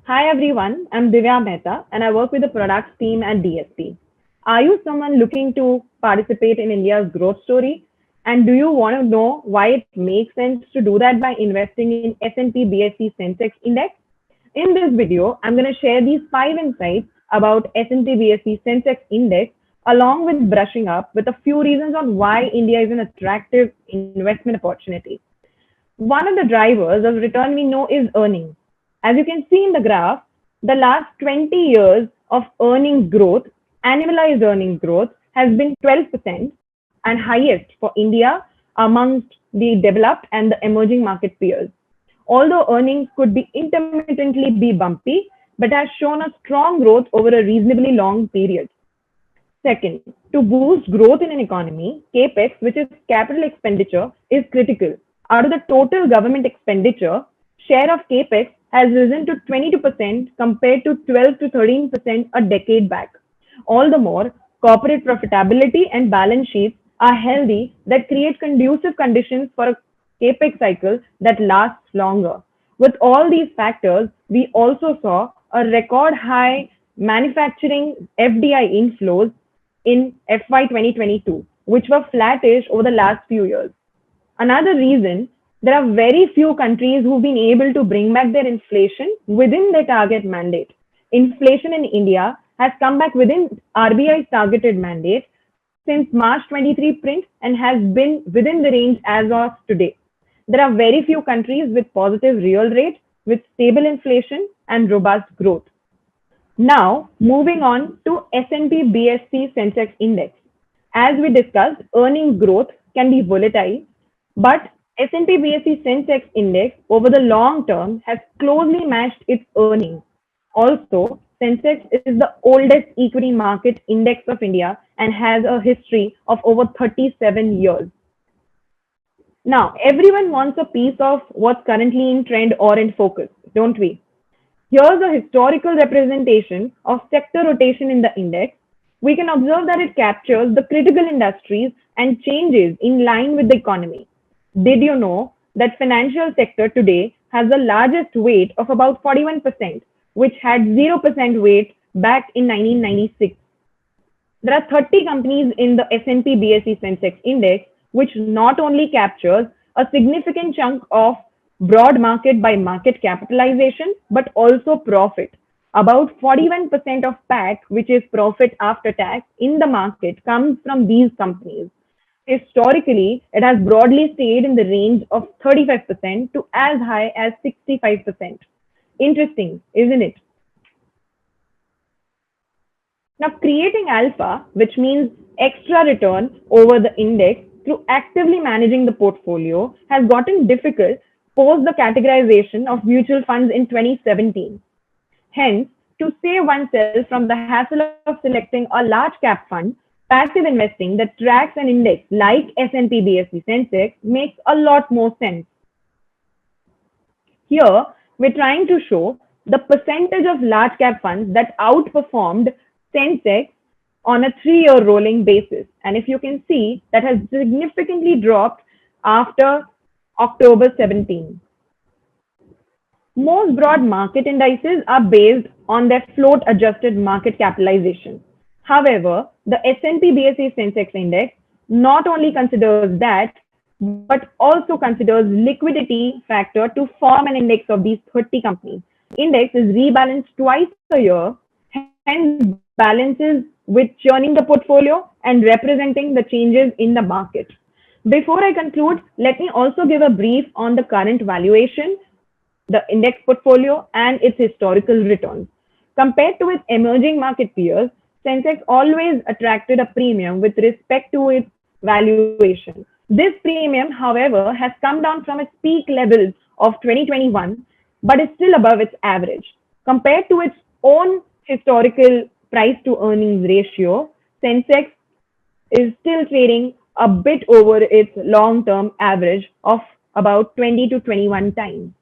Hi everyone, I'm Divya Mehta and I work with the products team at DSP. Are you someone looking to participate in India's growth story? And do you want to know why it makes sense to do that by investing in S&P BSE Sensex index? In this video, I'm going to share these 5 insights about S&P BSE Sensex index along with brushing up with a few reasons on why India is an attractive investment opportunity. One of the drivers of return we know is earnings. As you can see in the graph, the last 20 years of earnings growth, annualized earnings growth, has been 12% and highest for India amongst the developed and the emerging market peers. Although earnings could be intermittently be bumpy, but has shown a strong growth over a reasonably long period. Second, to boost growth in an economy, capex, which is capital expenditure, is critical. Out of the total government expenditure, share of capex has risen to 22% compared to 12 to 13% a decade back. All the more, corporate profitability and balance sheets are healthy that create conducive conditions for a capex cycle that lasts longer. With all these factors, we also saw a record high manufacturing FDI inflows in FY 2022, which were flattish over the last few years. Another reason, there are very few countries who've been able to bring back their inflation within their target mandate. Inflation in India has come back within RBI's targeted mandate since March 23 print and has been within the range as of today. There are very few countries with positive real rate, with stable inflation and robust growth. Now, moving on to S&P BSE Sensex Index. As we discussed, earnings growth can be volatile, but S&P BSE Sensex Index over the long term has closely matched its earnings. Also, Sensex is the oldest equity market index of India and has a history of over 37 years. Now, everyone wants a piece of what's currently in trend or in focus, don't we? Here's a historical representation of sector rotation in the index. We can observe that it captures the critical industries and changes in line with the economy. Did you know that financial sector today has the largest weight of about 41%, which had 0% weight back in 1996? There are 30 companies in the S&P BSE Sensex Index, which not only captures a significant chunk of broad market by market capitalization, but also profit. About 41% of PAT, which is profit after tax in the market, comes from these companies. Historically, it has broadly stayed in the range of 35% to as high as 65%. Interesting, isn't it? Now, creating alpha, which means extra return over the index through actively managing the portfolio, has gotten difficult post the categorization of mutual funds in 2017. Hence, to save oneself from the hassle of selecting a large cap fund, passive investing that tracks an index like S&P BSE Sensex makes a lot more sense. Here, we're trying to show the percentage of large cap funds that outperformed Sensex on a 3-year rolling basis. And if you can see, that has significantly dropped after October 17. Most broad market indices are based on their float adjusted market capitalization. However, the S&P BSE Sensex Index not only considers that, but also considers liquidity factor to form an index of these 30 companies. Index is rebalanced twice a year, hence balances with churning the portfolio and representing the changes in the market. Before I conclude, let me also give a brief on the current valuation, the index portfolio, and its historical returns. Compared to its emerging market peers, Sensex always attracted a premium with respect to its valuation. This premium, however, has come down from its peak levels of 2021, but is still above its average. Compared to its own historical price to earnings ratio, Sensex is still trading a bit over its long-term average of about 20 to 21 times.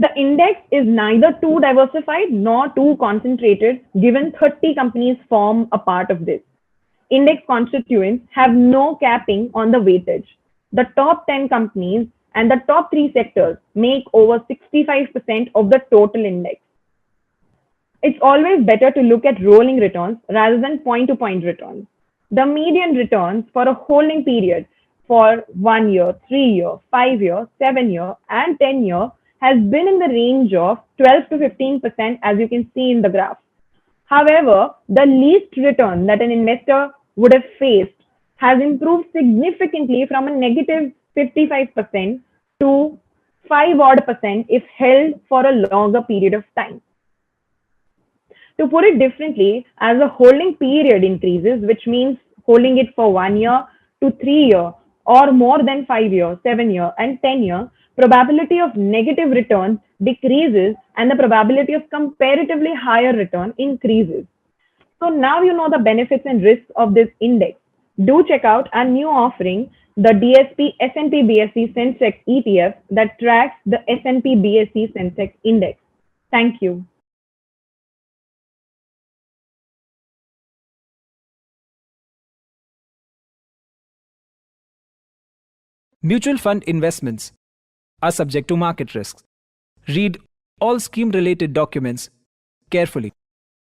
The index is neither too diversified nor too concentrated, given 30 companies form a part of this. Index constituents have no capping on the weightage. The top 10 companies and the top 3 sectors make over 65% of the total index. It's always better to look at rolling returns rather than point-to-point returns. The median returns for a holding period for 1 year, 3 year, 5 year, 7 year, and 10 year has been in the range of 12 to 15%, as you can see in the graph. However, the least return that an investor would have faced has improved significantly from a negative 55% to 5 odd percent if held for a longer period of time. To put it differently, as the holding period increases, which means holding it for 1 year to 3 year or more than 5 year, 7 year, and 10 year, probability of negative return decreases and the probability of comparatively higher return increases. So now you know the benefits and risks of this index. Do check out our new offering, the DSP S&P BSE Sensex ETF that tracks the S&P BSE Sensex index. Thank you. Mutual fund investments are subject to market risks. Read all scheme related documents carefully.